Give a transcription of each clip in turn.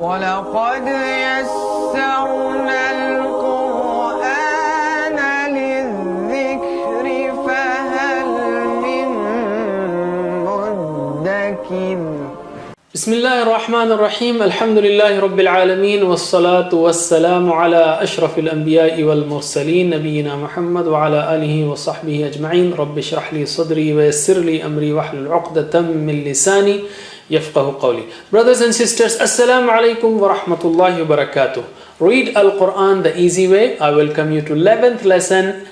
وَلَقَدْ يَسَّرْنَا الْقُرْآنَ لِلذِّكْرِ فَهَلْ مِن مُّدَّكِرٍ. بسم الله الرحمن الرحيم. الحمد لله رب العالمين والصلاة والسلام على أشرف الأنبياء والمرسلين نبينا محمد وعلى آله وصحبه أجمعين. رب اشرح لي صدري ويسر لي أمري واحلل عقدة من لساني يفقه قولي. Brothers and sisters, Assalamu alaikum wa rahmatullahi wa barakatuh. Read Al-Quran the easy way. I welcome you to 11th lesson,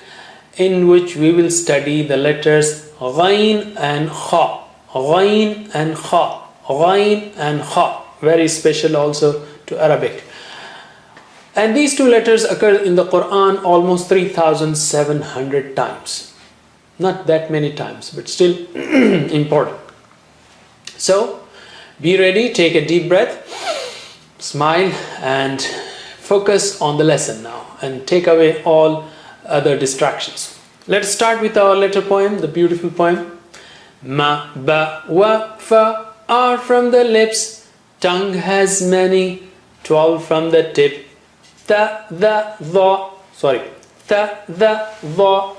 in which we will study the letters Ghain and Kha. Ghain and Kha. Ghain and Kha. Very special also to Arabic. And these two letters occur in the Quran almost 3,700 times. Not that many times, but still important. So, be ready, take a deep breath, smile and focus on the lesson now and take away all other distractions. Let's start with our letter poem, the beautiful poem. Ma, ba, wa, fa are from the lips, tongue has many, 12 from the tip. Ta, da, dha, ta, da, dha,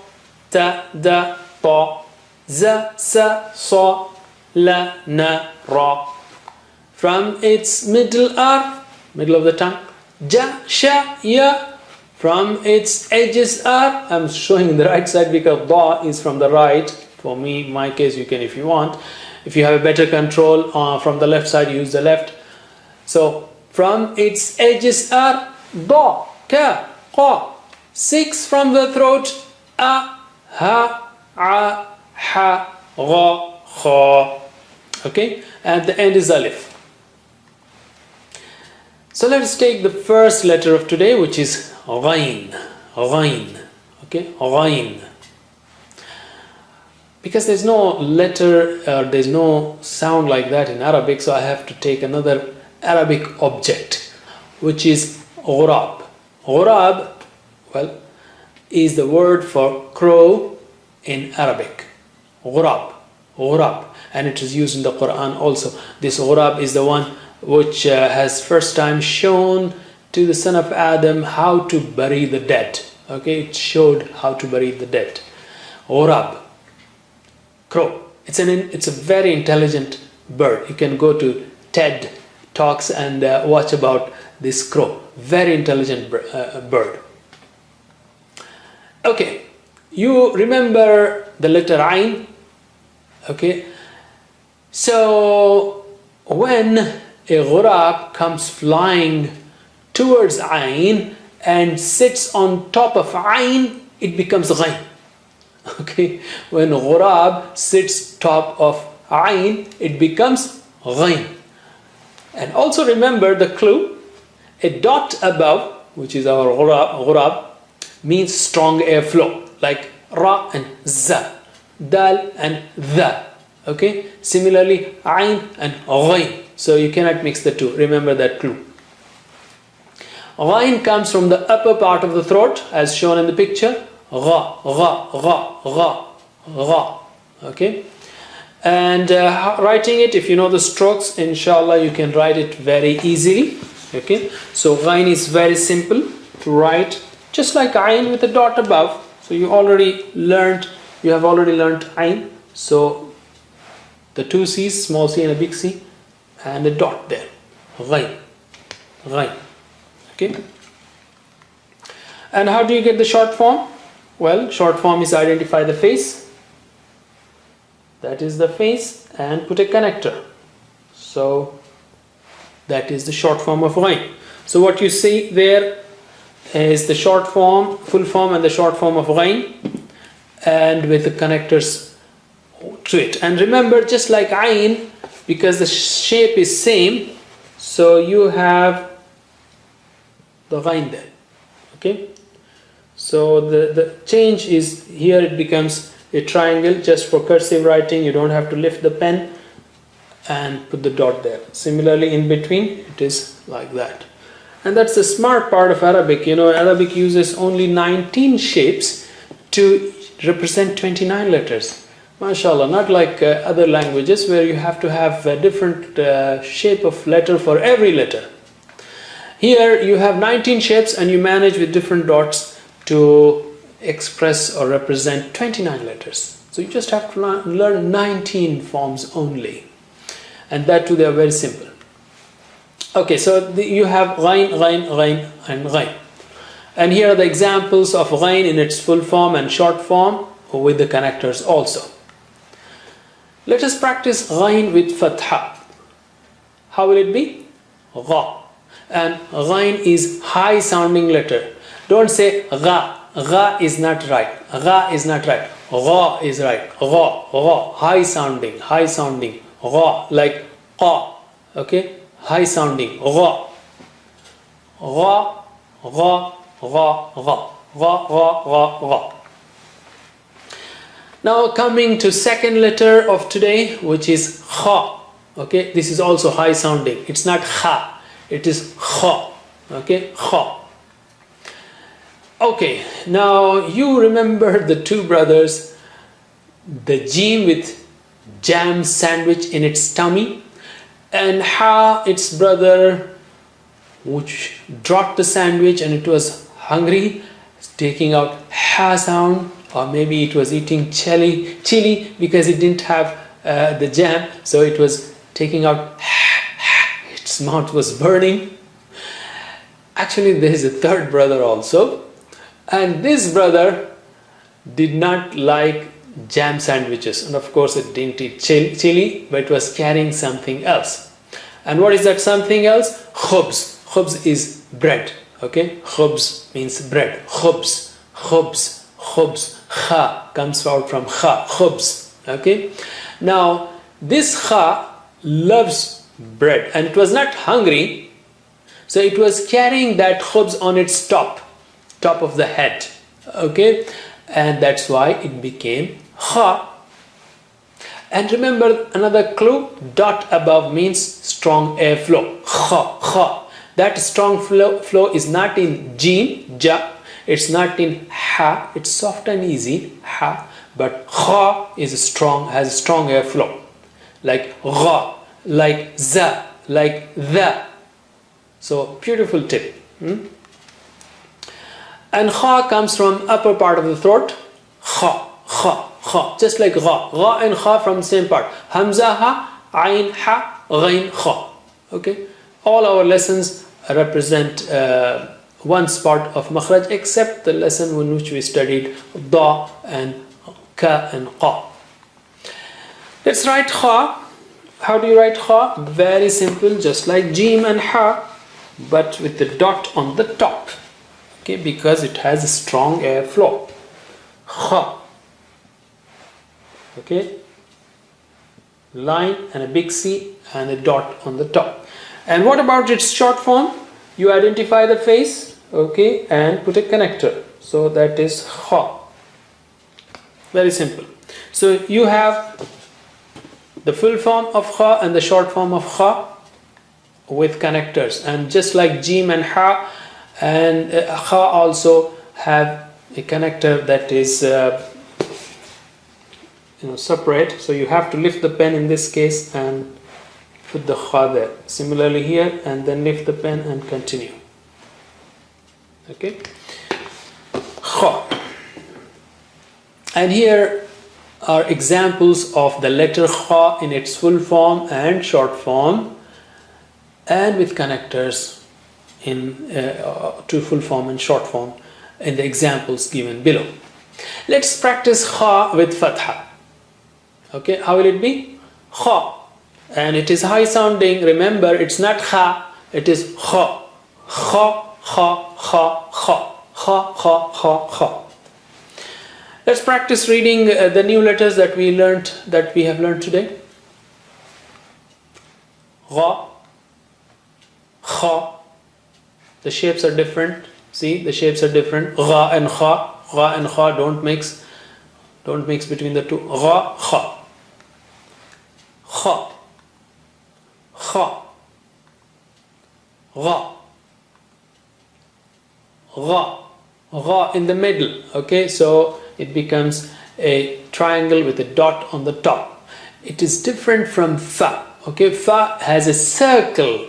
ta, da, ta, za, sa, sa, la, na, ra. From its middle are, middle of the tongue, ja, sha, ya. From its edges are, I'm showing the right side because da is from the right. For me, in my case, you can if you want. If you have a better control from the left side, use the left. So, from its edges are da, ka, qa. 6 from the throat, a, ha, a, ha, gha, kha. Okay, at the end is alif. So let's take the first letter of today, which is Ghain. Ghain. Okay, Ghain. Because there's no letter, there's no sound like that in Arabic, so I have to take another Arabic object, which is Ghurab. Ghurab, well, is the word for crow in Arabic. Ghurab. Ghurab. And it is used in the Quran also. This Ghurab is the one which has first time shown to the son of Adam how to bury the dead. Okay, it showed how to bury the dead. Ghurab, crow. It's a very intelligent bird. You can go to TED Talks and watch about this crow. Very intelligent bird. Okay, you remember the letter Ain? Okay, so when a ghurab comes flying towards Ain and sits on top of Ain, it becomes Ghain. Okay, when ghurab sits top of Ain, it becomes Ghain. And also remember the clue, a dot above, which is our ghurab, means strong airflow, like Ra and Za, Dal and Dha. Okay, similarly Ain and Ghain. So you cannot mix the two. Remember that clue. Ghain comes from the upper part of the throat, as shown in the picture. Gha, gha, gha, gha, gha. Okay, and writing it, if you know the strokes, inshallah you can write it very easily. Okay, so Ghain is very simple to write, just like Ain with a dot above. So you have already learned Ain. So the two C's, small c and a big C, and a dot there. Ghain. Ghain. Okay. And how do you get the short form? Well, short form is identify the face. That is the face, and put a connector. So that is the short form of Ghain. So what you see there is the short form, full form, and the short form of Ghain, and with the connectors to it. And remember, just like Ain, because the shape is same, so you have the Ghain there. Okay, so the change is here, it becomes a triangle. Just for cursive writing, you don't have to lift the pen and put the dot there. Similarly, in between, it is like that. And that's the smart part of Arabic. You know, Arabic uses only 19 shapes to represent 29 letters. MashaAllah, not like other languages where you have to have a different shape of letter for every letter. Here you have 19 shapes and you manage with different dots to express or represent 29 letters. So you just have to learn 19 forms only, and that too they are very simple. Okay, so you have ghain, ghain, ghain and ghain. And here are the examples of ghain in its full form and short form with the connectors also. Let us practice ghain with fatha. How will it be? Gha. And ghain is high sounding letter. Don't say gha. Gha is not right. Gha is not right. Gha is right. Gha, gha. High sounding. Gha, like qa. Okay? High sounding. Gha. Gha, gha, gha, gha. Gha, gha, gha, gha. Now coming to second letter of today, which is kha. Okay, this is also high sounding. It's not kha, it is kha. Okay, kha. Okay, now you remember the two brothers, the jim with jam sandwich in its tummy, and ha, its brother, which dropped the sandwich and it was hungry, taking out ha sound. Or maybe it was eating chili because it didn't have the jam, so it was taking out, its mouth was burning. Actually, there is a third brother also, and this brother did not like jam sandwiches, and of course it didn't eat chili, but it was carrying something else. And what is that something else? Khubz. Khubz is bread. Okay, khubz means bread. Khubz, khubz. Khubz, kha comes out from kha, khubz. Okay, now this kha loves bread and it was not hungry, so it was carrying that khubz on its top of the head. Okay, and that's why it became kha. And remember another clue, dot above means strong airflow. Kha, kha. That strong flow is not in jim, ja. It's not in ha, it's soft and easy, ha, but kha is strong, has a strong airflow. Like gha, like za, like the. So beautiful tip. And kha comes from upper part of the throat. Kha, kha, kha. Just like gha. Gha and kha from the same part. Hamza ha, ain ha, ghain kha. Okay. All our lessons represent one spot of makhraj except the lesson in which we studied da and ka and qa. Let's write kha. How do you write kha? Very simple, just like jim and ha, but with the dot on the top. Okay, because it has a strong airflow. Kha. Okay, line and a big C and a dot on the top. And what about its short form? You identify the face, okay, and put a connector. So that is kha. Very simple. So you have the full form of kha and the short form of kha with connectors. And just like jim and ha, and kha also have a connector that is separate. So you have to lift the pen in this case and put the kha there. Similarly here, and then lift the pen and continue. Okay, kha. And here are examples of the letter kha in its full form and short form, and with connectors in to full form and short form in the examples given below. Let's practice kha with fatha. Okay, how will it be? Kha. And it is high sounding. Remember, it's not kha, it is kha. Kha, kha, kha, kha. Kha, kha, kha, kha. Let's practice reading the new letters that we have learned today. Gha, kha. The shapes are different. See, the shapes are different. Gha and kha. Gha and kha, don't mix between the two. Gha, kha. Kha. Kha. Gha. Gha. Gha in the middle. Okay, so it becomes a triangle with a dot on the top. It is different from fa. Okay, fa has a circle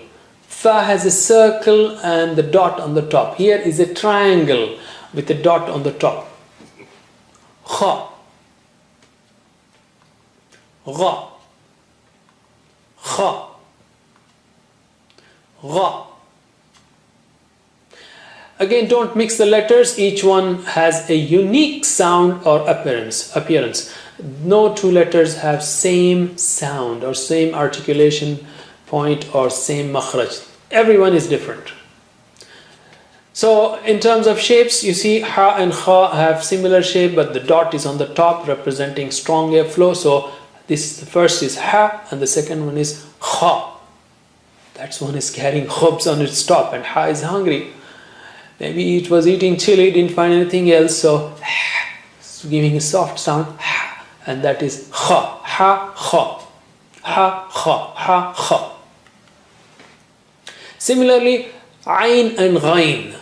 Fa has a circle and the dot on the top. Here is a triangle with a dot on the top. Kha. Gha. Kha. Gha. Again, don't mix the letters. Each one has a unique sound or appearance. No two letters have same sound or same articulation point or same makhraj. Everyone is different. So in terms of shapes, you see ha and kha have similar shape, but the dot is on the top representing strong airflow. So this, the first is ha and the second one is kha. That one is carrying khubz on its top, and ha is hungry. Maybe it was eating chili, didn't find anything else, so it's giving a soft sound, and that is kha, ha, kha, ha, kha, ha, kha. Similarly, ayn and ghayn.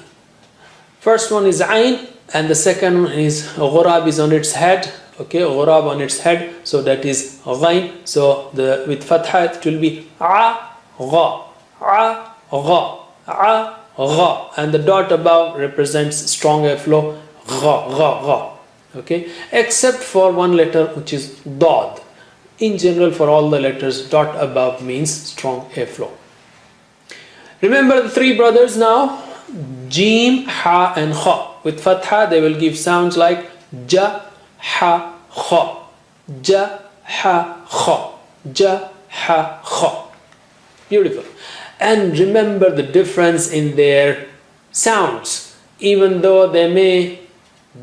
First one is ayn, and the second one is ghurab is on its head. Okay, ghurab on its head, so that is ghayn. So with fatha it will be a, gha, a, gha, a, gha, and the dot above represents strong airflow, gha, gha, gha. Okay, except for one letter which is dad. In general, for all the letters, dot above means strong airflow. Remember the three brothers now, Jim, Ha and Kha. With Fatha they will give sounds like Ja, Ha, Kha, Ja, Ha, Kha, Ja, Ha, Kha. Beautiful. And remember the difference in their sounds, even though they may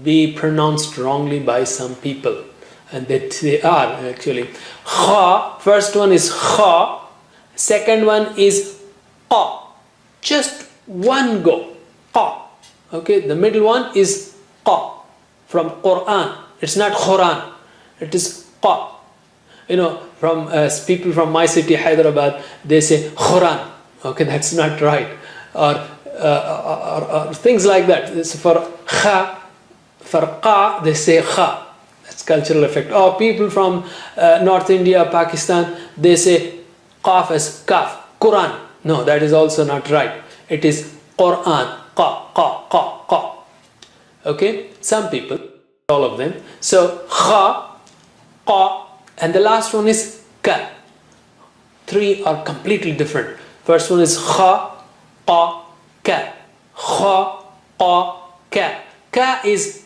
be pronounced wrongly by some people, and that they are actually. Kha, first one is Kha, second one is Qa. Just one go, Qa. Okay, the middle one is Qa from Quran. It's not Quran, it is Qa. You know, from people from my city, Hyderabad, they say Quran. Okay, that's not right. Or things like that. This for Kha, for Qa, they say Kha. That's cultural effect. Or people from North India, Pakistan, they say Qaf as Kaf, Quran. No, that is also not right. It is Quran, Qa, Qa, Qa, Qa. Okay, some people, all of them. So Kha, Qa, and the last one is Ka. Three are completely different. First one is Kha, Qa, Ka. Kha, Qa, Ka. Ka is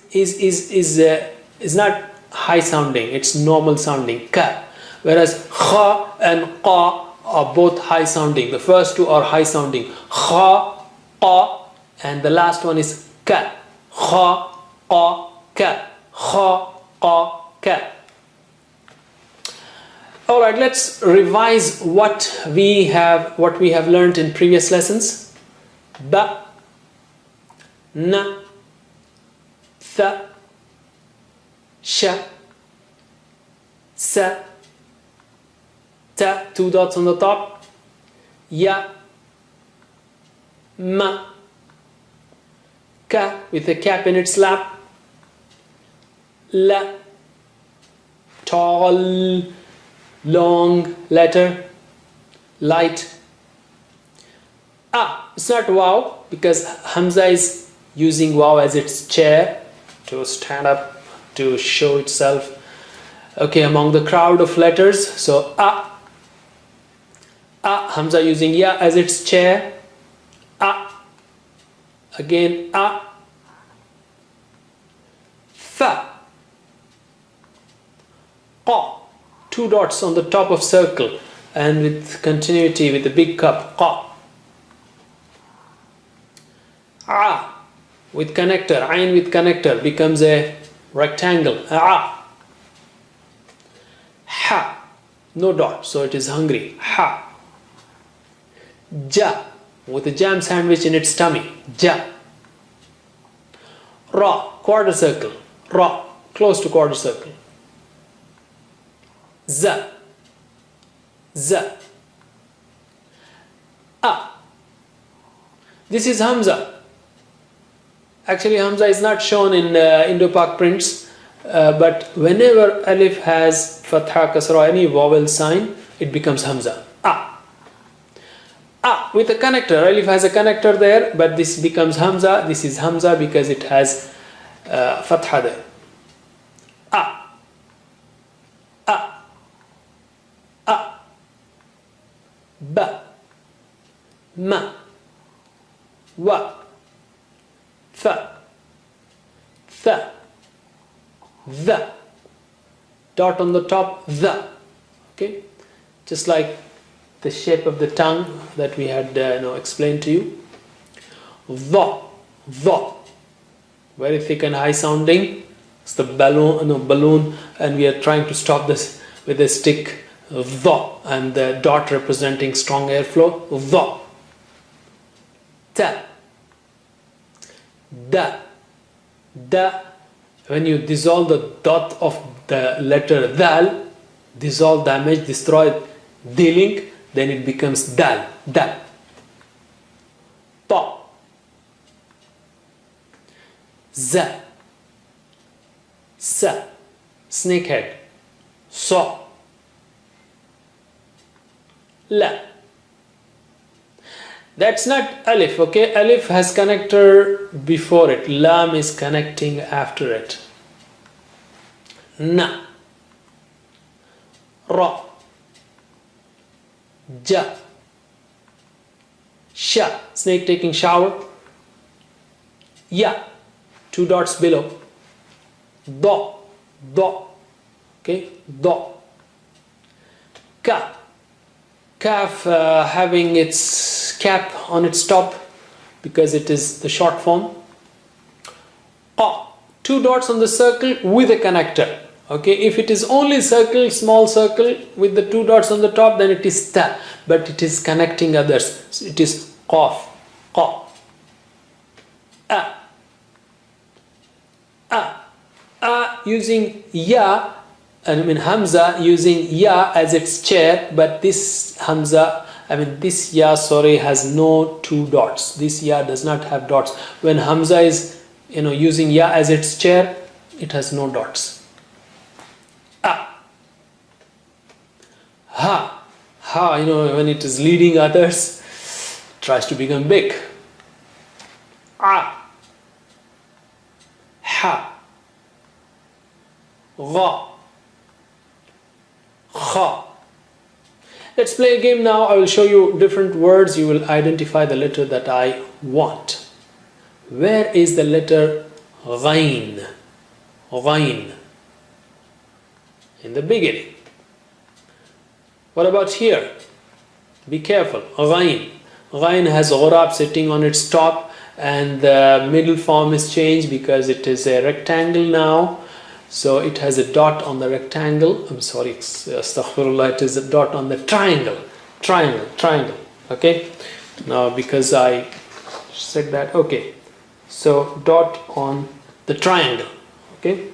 not high sounding, it's normal sounding, Ka. Whereas Kha and Qa are both high sounding. The first two are high sounding, Kha, Qa, and the last one is Ka. Kha, Qa, Ka. Kha, Qa, Ka. All right, let's revise what we have learned in previous lessons. Ba, na, tha, sha, sa, ta, two dots on the top, ya, ma, ka with a cap in its lap, la, tall, long letter, light. It's not wow, because Hamza is using wow as its chair to stand up, to show itself, okay, among the crowd of letters. So Hamza using ya as its chair, again fa, qa, two dots on the top of circle and with continuity with the big cup, qa. With connector, ayn with connector becomes a rectangle, ha, no dot, so it is hungry, ha. Ja, with a jam sandwich in its tummy, ja. Ra, quarter circle, ra, close to quarter circle. Z, z. This is Hamza. Actually, Hamza is not shown in Indo-Pak prints, but whenever alif has fatha, kasra, any vowel sign, it becomes Hamza. with a connector. Alif has a connector there, but this becomes Hamza. This is Hamza because it has Fatha there. A. Ba. Ma. Wa. Fa. Tha. The. Dot on the top, the. Okay, just like the shape of the tongue that we had explained to you. The, very thick and high sounding. It's the balloon, and we are trying to stop this with a stick. The, and the dot representing strong airflow. The. Ta. Da. Da. When you dissolve the dot of the letter dal, dissolve, damage, destroy, delink, then it becomes dal. Dal. Ta. Za. Sa. Snakehead. Sa. La. That's not alif, okay? Alif has connector before it. Lam is connecting after it. Na. Ra. Ja. Sha. Snake taking shower. Ya. Two dots below. Da. Da. Okay? Da. Ka. Kaf having its cap on its top because it is the short form. Qa. Two dots on the circle with a connector. Okay, if it is only circle, small circle with the two dots on the top, then it is ta, but it is connecting others. So it is qaf, qa. A using ya, Hamza using ya as its chair, but this Hamza, this ya, has no two dots. This ya does not have dots. When Hamza is, using ya as its chair, it has no dots. Ha. Ha, when it is leading others, it tries to become big. A. Ha. Gha. Kha. Let's play a game now. I will show you different words. You will identify the letter that I want. Where is the letter Ghain? Ghain. In the beginning. What about here? Be careful. Ghain. Ghain has Ghurab sitting on its top, and the middle form is changed because it is a rectangle now. So it has a dot on the rectangle. I'm sorry, astaghfirullah, it is a dot on the triangle. Triangle. Okay? Now because I said that, okay. So dot on the triangle. Okay?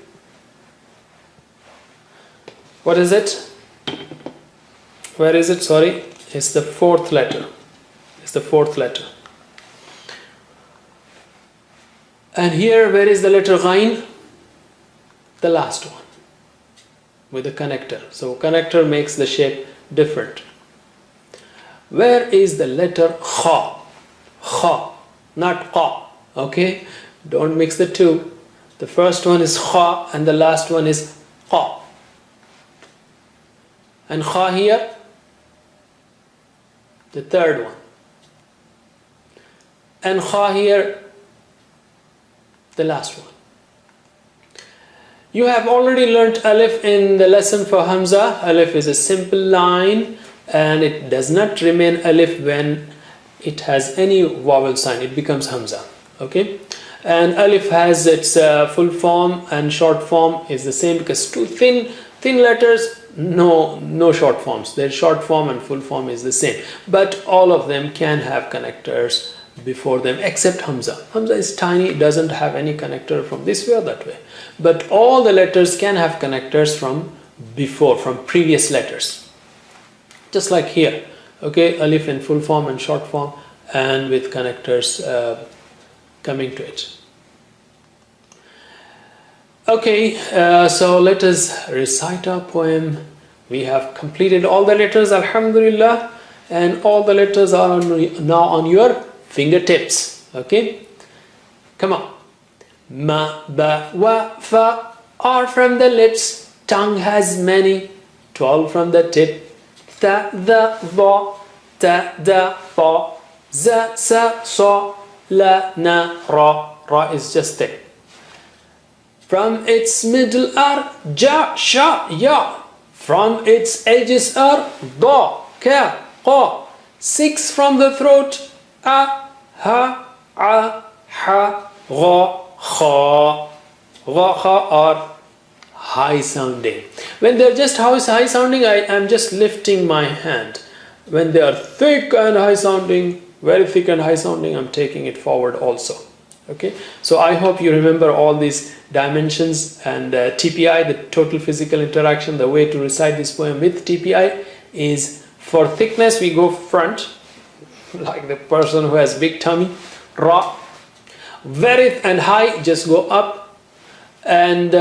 What is it? Where is it? Sorry. It's the fourth letter. It's the fourth letter. And here, where is the letter Ghain? The last one. With a connector. So connector makes the shape different. Where is the letter Kha? Kha. Not Qa. Okay? Don't mix the two. The first one is Kha and the last one is Qa. And Kha here, the third one. And Kha here, the last one. You have already learnt Alif in the lesson for Hamza. Alif is a simple line and it does not remain Alif when it has any vowel sign. It becomes Hamza. Okay? And Alif has its full form and short form is the same because two thin letters, no short forms. Their short form and full form is the same. But all of them can have connectors before them except Hamza. Hamza is tiny, it doesn't have any connector from this way or that way. But all the letters can have connectors from before, from previous letters. Just like here. Okay, Alif in full form and short form and with connectors coming to it. Okay, so let us recite our poem. We have completed all the letters, alhamdulillah. and all the letters are now on your fingertips. Okay, come on. Ma, ba, wa, fa are from the lips. Tongue has many, 12 from the tip. Ta, the, va, ta, da, fa, za, sa, sa, la, na, ra. Ra is just there. From its middle are ja, sha, ya. From its edges are da, ka, qa. 6 from the throat, a, ha, a, ha, gha, kha. Gha, kha are high sounding. When they're just high sounding, I am just lifting my hand. When they are thick and high sounding, very thick and high sounding, I'm taking it forward also. Okay, so I hope you remember all these dimensions, and TPI, the total physical interaction. The way to recite this poem with TPI is, for thickness we go front, like the person who has big tummy. Ra. Very and high, just go up, and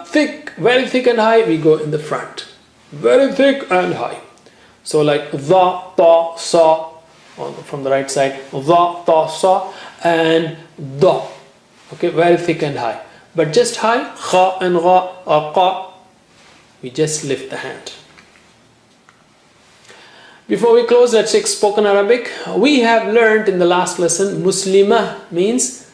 thick, very thick and high, we go in the front. Very thick and high. So like dha, ta, sa from the right side, dha, ta, sa, and da. Okay, very thick and high. But just high, kha and gha or qa, we just lift the hand. Before we close, let's take spoken Arabic. We have learned in the last lesson, Muslimah means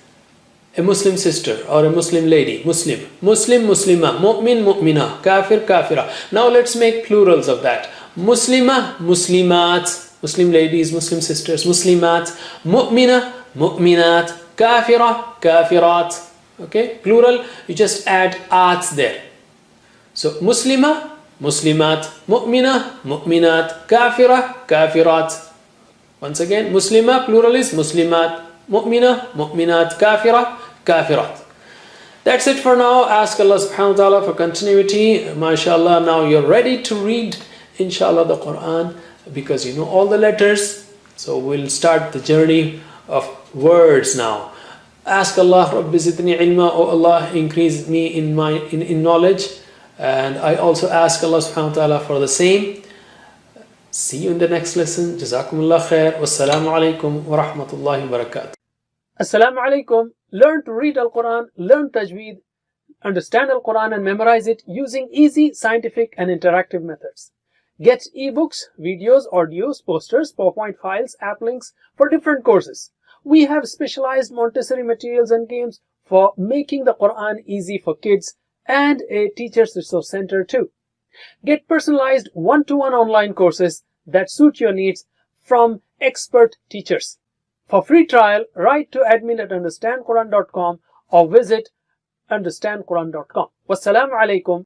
a Muslim sister or a Muslim lady. Muslim, Muslim, Muslimah, Mu'min, Mu'minah, Kafir, Kafira. Now let's make plurals of that. Muslimah, Muslimat, Muslim ladies, Muslim sisters, Muslimat, Mu'minah, Mu'minat, Kafira, Kafirat. Okay, plural, you just add ats there. So Muslima, Muslimat, Mu'mina, Mu'minat, Kafira, Kafirat. Once again, Muslima, plural is Muslimat, Mu'mina, Mu'minat, Kafira, Kafirat. That's it for now. Ask Allah subhanahu wa ta'ala for continuity. MashaAllah, now you're ready to read, inshallah, the Quran, because you know all the letters. So we'll start the journey of words now. Ask Allah, Rabbi zidni ilma, oh Allah, increase me in knowledge. And I also ask Allah subhanahu wa ta'ala for the same. See you in the next lesson. Jazakumullah khair. Wassalamu alaikum wa rahmatullahi wa barakatuh. Assalamu alaikum. Learn to read Al-Quran, learn Tajweed, understand Al-Quran and memorize it using easy, scientific and interactive methods. Get ebooks, videos, audios, posters, PowerPoint files, app links for different courses. We have specialized Montessori materials and games for making the Quran easy for kids, and a teacher's resource center too. Get personalized one-to-one online courses that suit your needs from expert teachers. For free trial, write to admin@understandquran.com or visit understandquran.com. Wassalamu alaikum